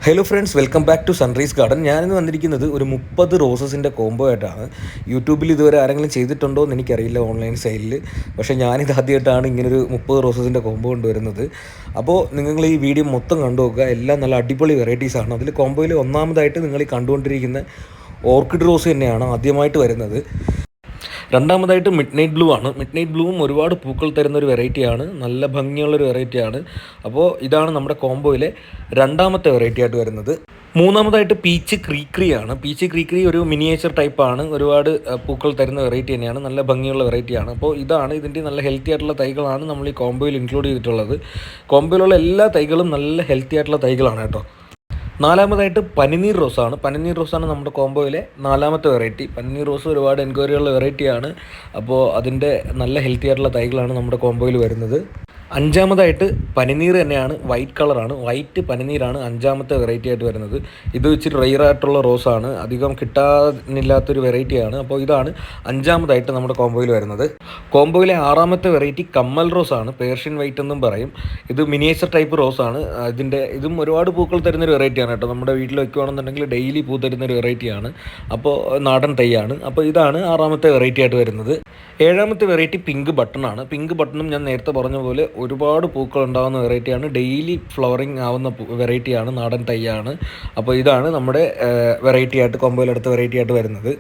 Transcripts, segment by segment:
Hello friends, welcome back to Sunrise Garden. ഞാനിന്ന് വന്നിരിക്കുന്നത് ഒരു 30 റോസസിൻ്റെ കോംബോ ആയിട്ടാണ്. യൂട്യൂബിൽ ഇതുവരെ ആരെങ്കിലും ചെയ്തിട്ടുണ്ടോ എന്ന് എനിക്കറിയില്ല, ഓൺലൈൻ സൈഡിൽ. പക്ഷേ ഞാനിത് ആദ്യമായിട്ടാണ് ഇങ്ങനൊരു 30 റോസസിൻ്റെ കോംബോ കൊണ്ടുവരുന്നത്. അപ്പോൾ നിങ്ങൾ ഈ വീഡിയോ മൊത്തം കണ്ടു നോക്കുക. എല്ലാം നല്ല അടിപൊളി വെറൈറ്റീസാണ്. അതിൽ കോംബോയിൽ ഒന്നാമതായിട്ട് നിങ്ങൾ ഈ കണ്ടുകൊണ്ടിരിക്കുന്ന ഓർക്കിഡ് റോസ് തന്നെയാണ് ആദ്യമായിട്ട് വരുന്നത്. രണ്ടാമതായിട്ട് മിഡ് നൈറ്റ് ബ്ലൂ ആണ്. മിഡ് നൈറ്റ് ബ്ലൂവും ഒരുപാട് പൂക്കൾ തരുന്നൊരു വെറൈറ്റിയാണ്, നല്ല ഭംഗിയുള്ളൊരു വെറൈറ്റിയാണ്. അപ്പോൾ ഇതാണ് നമ്മുടെ കോംബോയിലെ രണ്ടാമത്തെ വെറൈറ്റി ആയിട്ട് വരുന്നത്. മൂന്നാമതായിട്ട് പീച്ച് ക്രീക്രി ആണ്. പീച്ച് ക്രീക്രി ഒരു മിനിയേച്ചർ ടൈപ്പാണ്, ഒരുപാട് പൂക്കൾ തരുന്ന വെറൈറ്റി തന്നെയാണ്, നല്ല ഭംഗിയുള്ള വെറൈറ്റിയാണ്. അപ്പോൾ ഇതാണ് ഇതിൻ്റെ നല്ല ഹെൽത്തി ആയിട്ടുള്ള തൈകളാണ് നമ്മൾ ഈ കോംബോയിൽ ഇൻക്ലൂഡ് ചെയ്തിട്ടുള്ളത്. കോംബോയിലുള്ള എല്ലാ തൈകളും നല്ല ഹെൽത്തി ആയിട്ടുള്ള തൈകളാണ് കേട്ടോ. നാലാമതായിട്ട് പനിനീർ റോസാണ്. പനിനീർ റോസാണ് നമ്മുടെ കോംബോയിലെ നാലാമത്തെ വെറൈറ്റി. പനിനീർ റോസ് ഒരുപാട് എൻക്വയറിയുള്ള വെറൈറ്റിയാണ്. അപ്പോൾ അതിൻ്റെ നല്ല ഹെൽത്തി ആയിട്ടുള്ള തൈകളാണ് നമ്മുടെ കോംബോയിൽ വരുന്നത്. അഞ്ചാമതായിട്ട് പനിനീർ തന്നെയാണ്, വൈറ്റ് കളറാണ്. വൈറ്റ് പനിനീരാണ് അഞ്ചാമത്തെ വെറൈറ്റി ആയിട്ട് വരുന്നത്. ഇത് ഇച്ചിരി റെയറായിട്ടുള്ള റോസാണ്, അധികം കിട്ടാനില്ലാത്തൊരു വെറൈറ്റിയാണ്. അപ്പോൾ ഇതാണ് അഞ്ചാമതായിട്ട് നമ്മുടെ കോംബോയിൽ വരുന്നത്. കോംബോയിലെ ആറാമത്തെ വെറൈറ്റി കമ്മൽ റോസാണ്, പേർഷ്യൻ വൈറ്റ് എന്നും പറയും. ഇത് മിനിയേച്ചർ ടൈപ്പ് റോസാണ്. ഇതും ഒരുപാട് പൂക്കൾ തരുന്നൊരു വെറൈറ്റിയാണ് കേട്ടോ. നമ്മുടെ വീട്ടിൽ വയ്ക്കുകയാണെന്നുണ്ടെങ്കിൽ ഡെയിലി പൂ തരുന്നൊരു വെറൈറ്റിയാണ്. അപ്പോൾ നാടൻ തൈയാണ്. അപ്പോൾ ഇതാണ് ആറാമത്തെ വെറൈറ്റി ആയിട്ട് വരുന്നത്. ഏഴാമത്തെ വെറൈറ്റി പിങ്ക് ബട്ടൺ ആണ്. പിങ്ക് ബട്ടണും ഞാൻ നേരത്തെ പറഞ്ഞ പോലെ ഒരുപാട് പൂക്കൾ ഉണ്ടാകുന്ന വെറൈറ്റിയാണ്, ഡെയിലി ഫ്ലവറിങ് ആവുന്ന വെറൈറ്റിയാണ്, നാടൻ തൈയാണ്. അപ്പോൾ ഇതാണ് നമ്മുടെ വെറൈറ്റി ആയിട്ട് കോംബോയിൽ അടുത്ത വെറൈറ്റി ആയിട്ട് വരുന്നത്.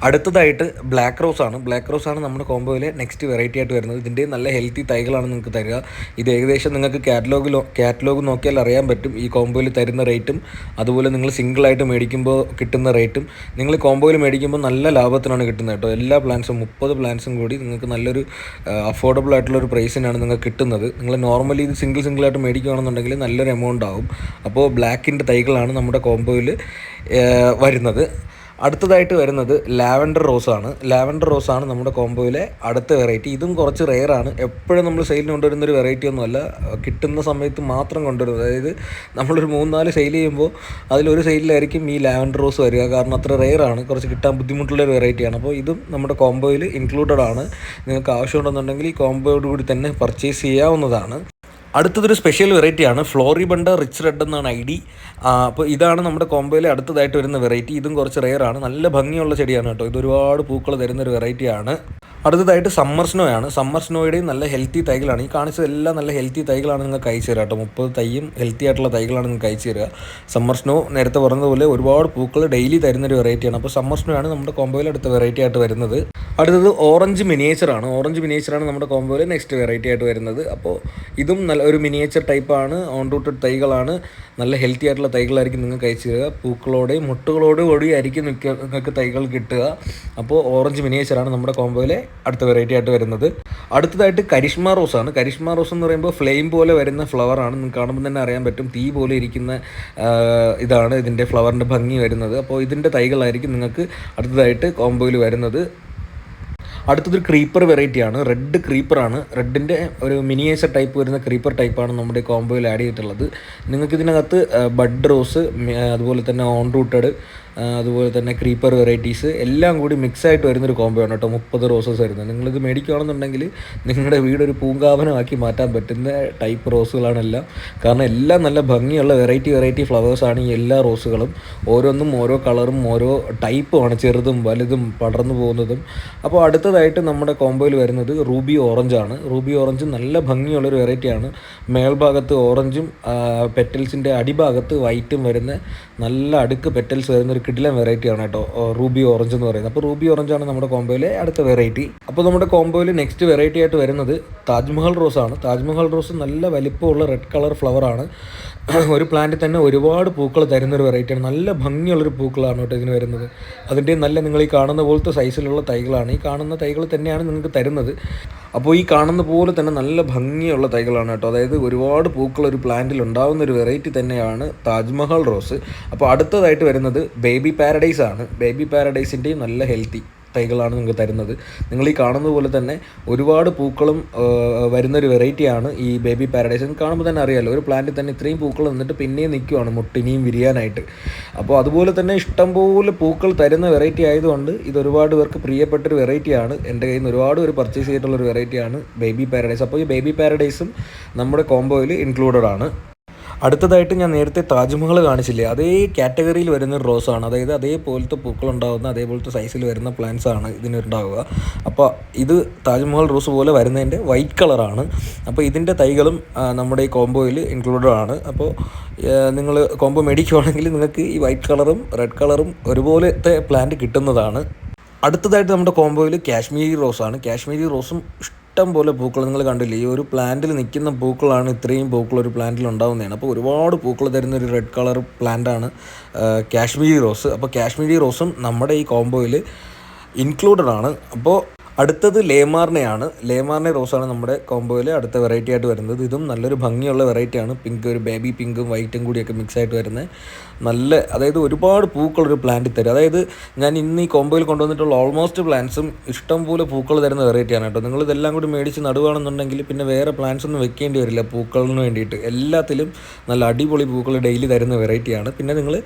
അടുത്തതായിട്ട് ബ്ലാക്ക് റോസ് ആണ്. ബ്ലാക്ക് റോസ് ആണ് നമ്മുടെ കോംബോയിലെ നെക്സ്റ്റ് വെറൈറ്റി ആയിട്ട് വരുന്നത്. ഇതിൻ്റെ നല്ല ഹെൽത്തി തൈകളാണ് നിങ്ങൾക്ക് തരിക. ഇത് ഏകദേശം നിങ്ങൾക്ക് കാറ്റലോഗ് നോക്കിയാൽ അറിയാൻ പറ്റും ഈ കോംബോയിൽ തരുന്ന റേറ്റും, അതുപോലെ നിങ്ങൾ സിംഗിളായിട്ട് മേടിക്കുമ്പോൾ കിട്ടുന്ന റേറ്റും. നിങ്ങൾ കോംബോയിൽ മേടിക്കുമ്പോൾ നല്ല ലാഭത്തിനാണ് കിട്ടുന്നത് കേട്ടോ. എല്ലാ പ്ലാന്റ്സും 30 പ്ലാന്റ്സും കൂടി നിങ്ങൾക്ക് നല്ലൊരു അഫോർഡബിൾ ആയിട്ടുള്ളൊരു പ്രൈസിനാണ് നിങ്ങൾക്ക് കിട്ടുന്നത്. നിങ്ങൾ നോർമലി ഇത് സിംഗിളായിട്ട് മേടിക്കുകയാണെന്നുണ്ടെങ്കിൽ നല്ലൊരു എമൗണ്ട് ആവും. അപ്പോൾ ബ്ലാക്കിൻ്റെ തൈകളാണ് നമ്മുടെ കോംബോയിൽ വരുന്നത്. അടുത്തതായിട്ട് വരുന്നത് ലാവൻഡർ റോസാണ്. ലാവൻഡർ റോസാണ് നമ്മുടെ കോംബോയിലെ അടുത്ത വെറൈറ്റി. ഇതും കുറച്ച് റെയറാണ്. എപ്പോഴും നമ്മൾ സെയിലിന് കൊണ്ടുവരുന്നൊരു വെറൈറ്റി ഒന്നുമല്ല, കിട്ടുന്ന സമയത്ത് മാത്രം കൊണ്ടുവരുന്നത്. അതായത് നമ്മളൊരു 3-4 സെയിൽ ചെയ്യുമ്പോൾ അതിലൊരു സെയിലിലായിരിക്കും ഈ ലാവൻഡർ റോസ് വരിക. കാരണം അത്ര റെയറാണ്, കുറച്ച് കിട്ടാൻ ബുദ്ധിമുട്ടുള്ളൊരു വെറൈറ്റിയാണ്. അപ്പോൾ ഇതും നമ്മുടെ കോംബോയിൽ ഇൻക്ലൂഡഡ് ആണ്. നിങ്ങൾക്ക് ആവശ്യമുണ്ടെന്നുണ്ടെങ്കിൽ ഈ കോംബോയോട് കൂടി തന്നെ പർച്ചേസ് ചെയ്യാവുന്നതാണ്. അടുത്തതൊരു സ്പെഷ്യൽ വെറൈറ്റിയാണ്, ഫ്ലോറിബണ്ട റിച്ച് റെഡ് എന്നാണ് ID. അപ്പോൾ ഇതാണ് നമ്മുടെ കോംബോയിൽ അടുത്തതായിട്ട് വരുന്ന വെറൈറ്റി. ഇതും കുറച്ച് റെയറാണ്, നല്ല ഭംഗിയുള്ള ചെടിയാണ് കേട്ടോ. ഇത് ഒരുപാട് പൂക്കൾ തരുന്നൊരു വെറൈറ്റിയാണ്. അടുത്തതായിട്ട് സമ്മർ സ്നോ ആണ്. സമ്മർ സ്നോയുടെയും നല്ല ഹെൽത്തി തൈകളാണ്. ഈ കാണിച്ചതെല്ലാം നല്ല ഹെൽത്തി തൈകളാണ് നിങ്ങൾക്ക് അയച്ചു തരിക കേട്ടോ. 30 തൈയും ഹെൽത്തി ആയിട്ടുള്ള തൈകളാണ് നിങ്ങൾക്ക് അയച്ചു തരിക. സമ്മർ സ്നോ നേരത്തെ പറഞ്ഞതുപോലെ ഒരുപാട് പൂക്കൾ ഡെയിലി തരുന്നൊരു വെറൈറ്റിയാണ്. അപ്പോൾ സമ്മർ സ്നോ ആണ് നമ്മുടെ കോംബോയിൽ അടുത്ത വെറൈറ്റി ആയിട്ട് വരുന്നത്. അടുത്തത് ഓറഞ്ച് മിനിയേച്ചറാണ്. ഓറഞ്ച് മിനിയേച്ചറാണ് നമ്മുടെ കോംബോയിൽ നെക്സ്റ്റ് വെറൈറ്റി ആയിട്ട് വരുന്നത്. അപ്പോൾ ഇതും നല്ല ഒരു മിനിയേച്ചർ ടൈപ്പാണ്, ഓൺ റൂട്ടഡ് തൈകളാണ്. നല്ല ഹെൽത്തി ആയിട്ടുള്ള തൈകളായിരിക്കും നിങ്ങൾക്ക് അയച്ചു തരിക. പൂക്കളോടെയും മുട്ടുകളോടും കൂടിയായിരിക്കും നിങ്ങൾക്ക് തൈകൾ കിട്ടുക. അപ്പോൾ ഓറഞ്ച് മിനിയേച്ചറാണ് നമ്മുടെ കോംബോയിലെ അടുത്ത വെറൈറ്റി ആയിട്ട് വരുന്നത്. അടുത്തതായിട്ട് കരിഷ്മ റോസാണ്. കരിഷ്മ റോസ് എന്ന് പറയുമ്പോൾ ഫ്ലെയിം പോലെ വരുന്ന ഫ്ലവറാണ്. നിങ്ങൾക്ക് കാണുമ്പോൾ തന്നെ അറിയാൻ പറ്റും, തീ പോലെ ഇരിക്കുന്ന ഇതാണ് ഇതിൻ്റെ ഫ്ലവറിൻ്റെ ഭംഗി വരുന്നത്. അപ്പോൾ ഇതിൻ്റെ തൈകളായിരിക്കും നിങ്ങൾക്ക് അടുത്തതായിട്ട് കോംബോയിൽ വരുന്നത്. അടുത്തതൊരു ക്രീപ്പർ വെറൈറ്റിയാണ്, റെഡ് ക്രീപ്പറാണ്. റെഡിൻ്റെ ഒരു മിനിയേച്ചർ ടൈപ്പ് വരുന്ന ക്രീപ്പർ ടൈപ്പാണ് നമ്മുടെ കോംബോയിൽ ആഡ് ചെയ്തിട്ടുള്ളത്. നിങ്ങൾക്ക് ഇതിനകത്ത് ബഡ് റോസ്, അതുപോലെ തന്നെ ഓൺ റൂട്ടഡ്, അതുപോലെ തന്നെ ക്രീപ്പർ വെറൈറ്റീസ് എല്ലാം കൂടി മിക്സായിട്ട് വരുന്നൊരു കോംബോ ആണ് കേട്ടോ. 30 റോസസ് വരുന്നത്. നിങ്ങളിത് മേടിക്കുകയാണെന്നുണ്ടെങ്കിൽ നിങ്ങളുടെ വീടൊരു പൂങ്കാവനമാക്കി മാറ്റാൻ പറ്റുന്ന ടൈപ്പ് റോസുകളാണെല്ലാം. കാരണം എല്ലാം നല്ല ഭംഗിയുള്ള വെറൈറ്റി ഫ്ലവേഴ്സാണ് ഈ എല്ലാ റോസുകളും. ഓരോന്നും ഓരോ കളറും ഓരോ ടൈപ്പുമാണ്, ചെറുതും വലുതും പടർന്നു പോകുന്നതും. അപ്പോൾ അടുത്തതായിട്ട് നമ്മുടെ കോംബോയിൽ വരുന്നത് റൂബി ഓറഞ്ചാണ്. റൂബി ഓറഞ്ച് നല്ല ഭംഗിയുള്ളൊരു വെറൈറ്റിയാണ്. മേൽഭാഗത്ത് ഓറഞ്ചും പെറ്റൽസിൻ്റെ അടിഭാഗത്ത് വൈറ്റും വരുന്ന നല്ല അടുക്ക് പെറ്റൽസ് വരുന്നൊരു കിടിലൻ വെറൈറ്റിയാണ് കേട്ടോ റൂബി ഓറഞ്ച് എന്ന് പറയുന്നത്. അപ്പോൾ റൂബി ഓറഞ്ചാണ് നമ്മുടെ കോംബോയിലെ അടുത്ത വെറൈറ്റി. അപ്പോൾ നമ്മുടെ കോംബോയിൽ നെക്സ്റ്റ് വെറൈറ്റി ആയിട്ട് വരുന്നത് താജ്മഹൽ റോസാണ്. താജ്മഹൽ റോസ് നല്ല വലിപ്പമുള്ള റെഡ് കളർ ഫ്ലവറാണ്. ഒരു പ്ലാന്റിൽ തന്നെ ഒരുപാട് പൂക്കൾ തരുന്നൊരു വെറൈറ്റിയാണ്. നല്ല ഭംഗിയുള്ളൊരു പൂക്കളാണ് കേട്ടോ ഇതിന് വരുന്നത്. അതിൻ്റെ നല്ല നിങ്ങൾ ഈ കാണുന്ന പോലത്തെ സൈസിലുള്ള തൈകളാണ്. ഈ കാണുന്ന തൈകൾ തന്നെയാണ് നിങ്ങൾക്ക് തരുന്നത്. അപ്പോൾ ഈ കാണുന്ന പോലെ തന്നെ നല്ല ഭംഗിയുള്ള തൈകളാണ് കേട്ടോ. അതായത് ഒരുപാട് പൂക്കൾ ഒരു പ്ലാന്റിൽ ഉണ്ടാകുന്ന ഒരു വെറൈറ്റി തന്നെയാണ് താജ്മഹൽ റോസ്. അപ്പോൾ അടുത്തതായിട്ട് വരുന്നത് ബേബി പാരഡൈസ് ആണ്. ബേബി പാരഡൈസിൻ്റെയും നല്ല ഹെൽത്തി തൈകളാണ് നിങ്ങൾക്ക് തരുന്നത്. നിങ്ങൾ ഈ കാണുന്നത് പോലെ തന്നെ ഒരുപാട് പൂക്കളും വരുന്നൊരു വെറൈറ്റിയാണ് ഈ ബേബി പാരഡൈസ്. കാണുമ്പോൾ തന്നെ അറിയാമല്ലോ, ഒരു പ്ലാന്റിൽ തന്നെ ഇത്രയും പൂക്കൾ നിന്നിട്ട് പിന്നെയും നിൽക്കുവാണ് മുട്ടിനിയും വിരിയാനായിട്ട്. അപ്പോൾ അതുപോലെ തന്നെ ഇഷ്ടംപോലെ പൂക്കൾ തരുന്ന വെറൈറ്റി ആയതുകൊണ്ട് ഇത് ഒരുപാട് പേർക്ക് പ്രിയപ്പെട്ടൊരു വെറൈറ്റിയാണ്. എൻ്റെ കയ്യിൽ നിന്ന് ഒരുപാട് പേര് പർച്ചേസ് ചെയ്തിട്ടുള്ളൊരു വെറൈറ്റിയാണ് ബേബി പാരഡൈസ്. അപ്പോൾ ഈ ബേബി പാരഡൈസും നമ്മുടെ കോംബോയിൽ ഇൻക്ലൂഡഡ് ആണ്. അടുത്തതായിട്ട് ഞാൻ നേരത്തെ താജ്മഹൽ കാണിച്ചില്ലേ, അതേ കാറ്റഗറിയിൽ വരുന്നൊരു റോസാണ്. അതായത് അതേപോലത്തെ പൂക്കളുണ്ടാകുന്ന അതേപോലത്തെ സൈസിൽ വരുന്ന പ്ലാന്റ്സ് ആണ് ഇതിനുണ്ടാവുക. അപ്പോൾ ഇത് താജ്മഹൽ റോസ് പോലെ വരുന്നതിൻ്റെ വൈറ്റ് കളറാണ്. അപ്പോൾ ഇതിൻ്റെ തൈകളും നമ്മുടെ ഈ കോംബോയിൽ ഇൻക്ലൂഡഡ് ആണ്. അപ്പോൾ നിങ്ങൾ കോംബോ മേടിക്കുവാണെങ്കിൽ നിങ്ങൾക്ക് ഈ വൈറ്റ് കളറും റെഡ് കളറും ഒരുപോലത്തെ പ്ലാന്റ് കിട്ടുന്നതാണ്. അടുത്തതായിട്ട് നമ്മുടെ കോംബോയിൽ കാശ്മീരി റോസാണ്. കാശ്മീരി റോസും ഇഷ്ടം പോലെ പൂക്കൾ നിങ്ങൾ കണ്ടില്ലേ, ഈ ഒരു പ്ലാന്റിൽ നിൽക്കുന്ന പൂക്കളാണ് ഇത്രയും പൂക്കൾ ഒരു പ്ലാന്റിൽ ഉണ്ടാകുന്നതാണ്. അപ്പോൾ ഒരുപാട് പൂക്കൾ തരുന്ന ഒരു റെഡ് കളർ പ്ലാന്റാണ് കാശ്മീരി റോസ്. അപ്പോൾ കാശ്മീരി റോസും നമ്മുടെ ഈ കോംബോയിൽ ഇൻക്ലൂഡഡ് ആണ്. അപ്പോൾ അടുത്തത് ലേമാർണയാണ്. ലേമാർണ റോസാണ് നമ്മുടെ കോംബോയിൽ അടുത്ത വെറൈറ്റി ആയിട്ട് വരുന്നത്. ഇതും നല്ലൊരു ഭംഗിയുള്ള വെറൈറ്റിയാണ്. പിങ്ക്, ഒരു ബേബി പിങ്കും വൈറ്റും കൂടിയൊക്കെ മിക്സ് ആയിട്ട് വരുന്നത് നല്ല, അതായത് ഒരുപാട് പൂക്കളൊരു പ്ലാന്റിൽ തരും. അതായത് ഞാൻ ഇന്ന് ഈ കോംബോയിൽ കൊണ്ടുവന്നിട്ടുള്ള ഓൾമോസ്റ്റ് പ്ലാന്റ്സും ഇഷ്ടം പോലെ പൂക്കൾ തരുന്ന വെറൈറ്റിയാണ് കേട്ടോ. നിങ്ങളിതെല്ലാം കൂടി മേടിച്ച് നടുവാണെന്നുണ്ടെങ്കിൽ പിന്നെ വേറെ പ്ലാന്റ്സ് ഒന്നും വെക്കേണ്ടി വരില്ല പൂക്കളിന് വേണ്ടിയിട്ട്. എല്ലാത്തിലും നല്ല അടിപൊളി പൂക്കൾ ഡെയിലി തരുന്ന വെറൈറ്റിയാണ്. പിന്നെ നിങ്ങൾ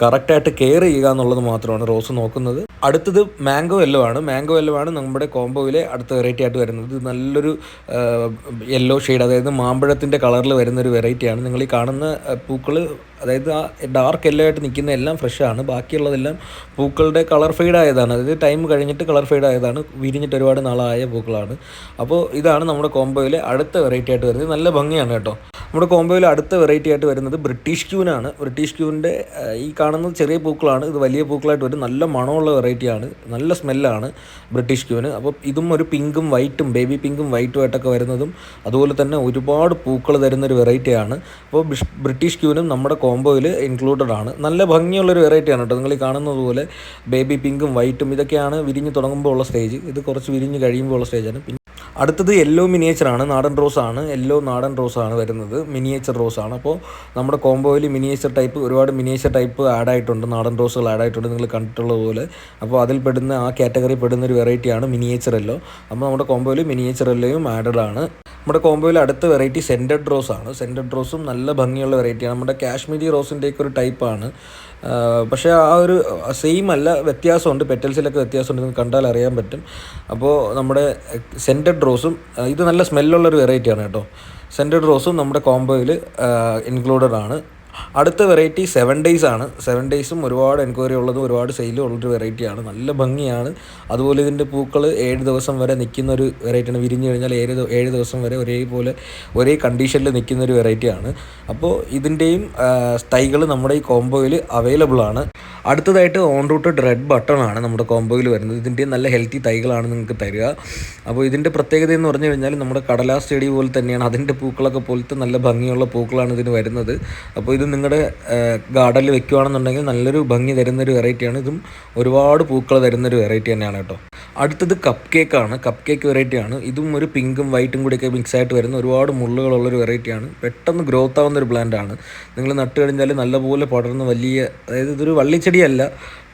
കറക്റ്റായിട്ട് കെയർ ചെയ്യുക എന്നുള്ളത് മാത്രമാണ് റോസ് നോക്കുന്നത്. അടുത്തത് മാംഗോ യെല്ലോ ആണ്. മാംഗോ യെല്ലോ ആണ് നമ്മുടെ കോംബോയിലെ അടുത്ത വെറൈറ്റി ആയിട്ട് വരുന്നത്. ഇത് നല്ലൊരു യെല്ലോ ഷെയ്ഡ്, അതായത് മാമ്പഴത്തിൻ്റെ കളറിൽ വരുന്നൊരു വെറൈറ്റിയാണ്. നിങ്ങൾ ഈ കാണുന്ന പൂക്കൾ, അതായത് ആ ഡാർക്ക് യെല്ലോ ആയിട്ട് നിൽക്കുന്ന എല്ലാം ഫ്രഷാണ്. ബാക്കിയുള്ളതെല്ലാം പൂക്കളുടെ കളർ ഫെയ്ഡ് ആയതാണ്. അതായത് ടൈം കഴിഞ്ഞിട്ട് കളർ ഫെയ്ഡ് ആയതാണ്, വിരിഞ്ഞിട്ട് ഒരുപാട് നാളായ പൂക്കളാണ്. അപ്പോൾ ഇതാണ് നമ്മുടെ കോംബോയിലെ അടുത്ത വെറൈറ്റി ആയിട്ട് വരുന്നത്. നല്ല ഭംഗിയാണ് കേട്ടോ. നമ്മുടെ കോംബോയിൽ അടുത്ത വെറൈറ്റി ആയിട്ട് വരുന്നത് ബ്രിട്ടീഷ് ക്യൂനാണ്. ബ്രിട്ടീഷ് ക്യൂവിൻ്റെ ഈ കാണുന്നത് ചെറിയ പൂക്കളാണ്, ഇത് വലിയ പൂക്കളായിട്ട് വരും. നല്ല മണമുള്ള വെറൈറ്റിയാണ്, നല്ല സ്മെല്ലാണ് ബ്രിട്ടീഷ് ക്യൂവിന്. അപ്പോൾ ഇതും ഒരു പിങ്കും വൈറ്റും, ബേബി പിങ്കും വൈറ്റും ആയിട്ടൊക്കെ വരുന്നതും അതുപോലെ തന്നെ ഒരുപാട് പൂക്കൾ തരുന്നൊരു വെറൈറ്റിയാണ്. അപ്പോൾ ബ്രിട്ടീഷ് ക്യൂനും നമ്മുടെ കോംബോയിൽ ഇൻക്ലൂഡഡ് ആണ്. നല്ല ഭംഗിയുള്ളൊരു വെറൈറ്റിയാണ് കേട്ടോ. നിങ്ങൾ ഈ കാണുന്നത് പോലെ ബേബി പിങ്കും വൈറ്റും ഇതൊക്കെയാണ് വിരിഞ്ഞ് തുടങ്ങുമ്പോൾ ഉള്ള സ്റ്റേജ്. ഇത് കുറച്ച് വിരിഞ്ഞ് കഴിയുമ്പോൾ ഉള്ള സ്റ്റേജാണ്. അടുത്തത് യെല്ലോ മിനിയേച്ചറാണ്. നാടൻ റോസാണ്. യെല്ലോ നാടൻ റോസാണ് വരുന്നത്, മിനിയേച്ചർ റോസാണ്. അപ്പോൾ നമ്മുടെ കോംബോയിൽ മിനിയേച്ചർ ടൈപ്പ്, ഒരുപാട് മിനിയേച്ചർ ടൈപ്പ് ആഡ് ആയിട്ടുണ്ട്, നാടൻ റോസുകൾ ആഡ് ആയിട്ടുണ്ട് നിങ്ങൾ കണ്ടിട്ടുള്ളത് പോലെ. അപ്പോൾ അതിൽ പെടുന്ന ആ കാറ്റഗറി പെടുന്ന ഒരു വെറൈറ്റിയാണ് മിനിയേച്ചർ യെല്ലോ. അപ്പോൾ നമ്മുടെ കോംബോയിൽ മിനിയേച്ചർ യെല്ലോയും ആഡഡ് ആണ്. നമ്മുടെ കോംബോയിൽ അടുത്ത വെറൈറ്റി സെൻറ്റഡ് റോസാണ്. സെൻറ്റഡ് റോസും നല്ല ഭംഗിയുള്ള വെറൈറ്റിയാണ്. നമ്മുടെ കാശ്മീരി റോസിൻ്റെയൊക്കെ ഒരു ടൈപ്പാണ്. പക്ഷേ ആ ഒരു സെയിം അല്ല, വ്യത്യാസമുണ്ട്. പെറ്റൽസിലൊക്കെ വ്യത്യാസമുണ്ട്, നിങ്ങൾക്ക് കണ്ടാൽ അറിയാൻ പറ്റും. അപ്പോൾ നമ്മുടെ സെൻറ്റഡ് റോസും ഇത് നല്ല സ്മെല്ലുള്ളൊരു വെറൈറ്റിയാണ് കേട്ടോ. സെൻറ്റഡ് റോസും നമ്മുടെ കോംബോയിൽ ഇൻക്ലൂഡഡ് ആണ്. അടുത്ത വെറൈറ്റി 7 days ആണ്. 7 daysഉം ഒരുപാട് എൻക്വയറി ഉള്ളതും ഒരുപാട് സെയിലും ഉള്ളൊരു വെറൈറ്റിയാണ്. നല്ല ഭംഗിയാണ്. അതുപോലെ ഇതിൻ്റെ പൂക്കൾ 7 ദിവസം വരെ നിൽക്കുന്ന ഒരു വെറൈറ്റിയാണ്. വിരിഞ്ഞു കഴിഞ്ഞാൽ 7 ദിവസം വരെ ഒരേപോലെ ഒരേ കണ്ടീഷനിൽ നിൽക്കുന്ന ഒരു വെറൈറ്റിയാണ്. അപ്പോൾ ഇതിൻ്റെയും തൈകൾ നമ്മുടെ ഈ കോംബോയിൽ അവൈലബിൾ ആണ്. അടുത്തതായിട്ട് ഓൺ റൂട്ടഡ് റെഡ് ബട്ടൺ ആണ് നമ്മുടെ കോംബോയിൽ വരുന്നത്. ഇതിൻ്റെ നല്ല ഹെൽത്തി തൈകളാണ് നിങ്ങൾക്ക് തരിക. അപ്പോൾ ഇതിൻ്റെ പ്രത്യേകത എന്ന് പറഞ്ഞു കഴിഞ്ഞാൽ നമ്മുടെ കടലാസ് ചെടി പോലെ തന്നെയാണ്, അതിൻ്റെ പൂക്കളൊക്കെ പോലത്തെ നല്ല ഭംഗിയുള്ള പൂക്കളാണ് ഇതിന് വരുന്നത്. അപ്പോൾ ഇത് നിങ്ങളുടെ ഗാർഡനിൽ വെക്കുകയാണെന്നുണ്ടെങ്കിൽ നല്ലൊരു ഭംഗി തരുന്നൊരു വെറൈറ്റിയാണ്. ഇതും ഒരുപാട് പൂക്കൾ തരുന്നൊരു വെറൈറ്റി തന്നെയാണ് കേട്ടോ. അടുത്തത് കപ്പ് കേക്കാണ്. കപ്പ് കേക്ക് വെറൈറ്റിയാണ്. ഇതും ഒരു പിങ്കും വൈറ്റും കൂടിയൊക്കെ മിക്സ് ആയിട്ട് വരുന്ന ഒരുപാട് മുള്ളുകളുള്ളൊരു വെറൈറ്റിയാണ്. പെട്ടെന്ന് ഗ്രോത്ത് ആവുന്നൊരു പ്ലാന്റാണ്. നിങ്ങൾ നട്ട് കഴിഞ്ഞാൽ നല്ലപോലെ പടർന്ന് വലിയ, അതായത് ഇതൊരു വള്ളിച്ചെടിയല്ല,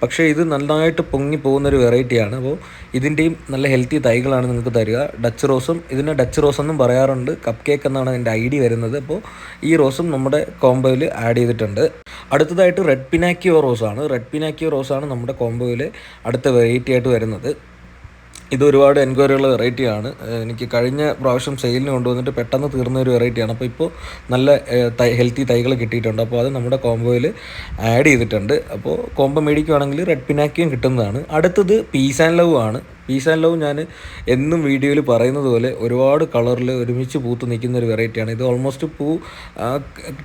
പക്ഷേ ഇത് നന്നായിട്ട് പൊങ്ങി പോകുന്നൊരു വെറൈറ്റിയാണ്. അപ്പോൾ ഇതിൻ്റെയും നല്ല ഹെൽത്തി തൈകളാണ് നിങ്ങൾക്ക് തരിക. ഡച്ച് റോസും, ഇതിനെ ഡച്ച് റോസ് എന്നും പറയാറുണ്ട്, കപ്പ് കേക്ക് എന്നാണ് അതിൻ്റെ ഐഡി വരുന്നത്. അപ്പോൾ ഈ റോസും നമ്മുടെ കോംബോയിൽ ആഡ് ചെയ്തിട്ടുണ്ട്. അടുത്തതായിട്ട് റെഡ് പിനാക്കിയോ റോസാണ്. റെഡ് പിനാക്കിയോ റോസാണ് നമ്മുടെ കോംബോയിൽ അടുത്ത വെറൈറ്റി ആയിട്ട് വരുന്നത്. ഇത് ഒരുപാട് എൻക്വയറിയുള്ള വെറൈറ്റിയാണ്. എനിക്ക് കഴിഞ്ഞ പ്രാവശ്യം സെയിലിന് കൊണ്ടുവന്നിട്ട് പെട്ടെന്ന് തീർന്ന ഒരു വെറൈറ്റിയാണ്. അപ്പോൾ ഇപ്പോൾ നല്ല ഹെൽത്തി തൈകൾ കിട്ടിയിട്ടുണ്ട്. അപ്പോൾ അത് നമ്മുടെ കോംബോയിൽ ആഡ് ചെയ്തിട്ടുണ്ട്. അപ്പോൾ കോംബോ മേടിക്കുകയാണെങ്കിൽ റെഡ് പിനാക്കിയും കിട്ടുന്നതാണ്. അടുത്തത് പീസ് ആൻഡ് ലവ് ആണ്. പീസ് ആൻഡ് ലവ് ഞാൻ എന്നും വീഡിയോയിൽ പറയുന്നത് പോലെ ഒരുപാട് കളറിൽ ഒരുമിച്ച് പൂത്ത് നിൽക്കുന്ന ഒരു വെറൈറ്റിയാണ്. ഇത് ഓൾമോസ്റ്റ്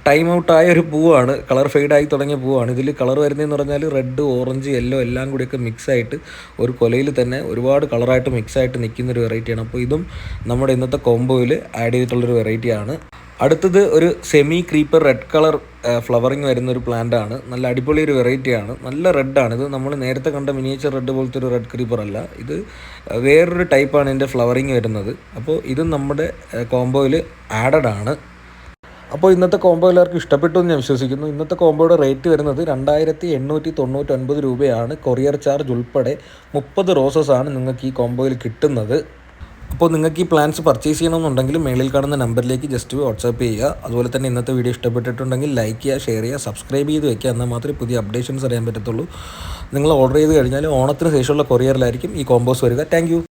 ടൈം ഔട്ടായ ഒരു പൂവാണ്, കളർ ഫെയ്ഡായി തുടങ്ങിയ പൂവാണ്. ഇതിൽ കളർ വരുന്നതെന്ന് പറഞ്ഞാൽ റെഡ്, ഓറഞ്ച്, യെല്ലോ എല്ലാം കൂടിയൊക്കെ മിക്സായിട്ട് ഒരു കൊലയിൽ തന്നെ ഒരുപാട് കളറായിട്ട് മിക്സായിട്ട് നിൽക്കുന്നൊരു വെറൈറ്റിയാണ്. അപ്പോൾ ഇതും നമ്മുടെ ഇന്നത്തെ കോംബോയിൽ ആഡ് ചെയ്തിട്ടുള്ളൊരു വെറൈറ്റിയാണ്. അടുത്തത് ഒരു semi creeper red colour flowering വരുന്നൊരു പ്ലാന്റാണ്. നല്ല അടിപൊളി ഒരു വെറൈറ്റിയാണ്. നല്ല റെഡാണ്. ഇത് നമ്മൾ നേരത്തെ കണ്ട മിനിയേച്ചർ റെഡ് പോലത്തെ ഒരു റെഡ് ക്രീപ്പർ അല്ല, ഇത് വേറൊരു ടൈപ്പാണ് ഇതിൻ്റെ ഫ്ലവറിങ് വരുന്നത്. അപ്പോൾ ഇതും നമ്മുടെ കോംബോയിൽ ആഡഡ് ആണ്. അപ്പോൾ ഇന്നത്തെ കോംബോ എല്ലാവർക്കും ഇഷ്ടപ്പെട്ടു എന്ന് ഞാൻ വിശ്വസിക്കുന്നു. ഇന്നത്തെ കോംബോയുടെ റേറ്റ് വരുന്നത് 2899 രൂപയാണ്. കൊറിയർ ചാർജ് ഉൾപ്പെടെ 30 റോസസാണ് നിങ്ങൾക്ക് ഈ കോംബോയിൽ കിട്ടുന്നത്. അപ്പോൾ നിങ്ങൾക്ക് ഈ പ്ലാൻസ് പർച്ചേസ് ചെയ്യണമെന്നുണ്ടെങ്കിൽ മേളിൽ കാണുന്ന നമ്പറിലേക്ക് ജസ്റ്റ് വാട്സാപ്പ് ചെയ്യുക. അതുപോലെ തന്നെ ഇന്നത്തെ വീഡിയോ ഇഷ്ടപ്പെട്ടിട്ടുണ്ടെങ്കിൽ ലൈക്ക് ചെയ്യുക, ഷെയർ ചെയ്യുക, സബ്സ്ക്രൈബ് ചെയ്ത് വെക്കുക. എന്നാൽ മാത്രമേ പുതിയ അപ്ഡേഷൻസ് അറിയാൻ പറ്റത്തുള്ളൂ. നിങ്ങൾ ഓർഡർ ചെയ്ത് കഴിഞ്ഞാൽ ഓണത്തിന് ശേഷമുള്ള കൊറിയറിലായിരിക്കും ഈ കോംബോസ് വരിക. താങ്ക്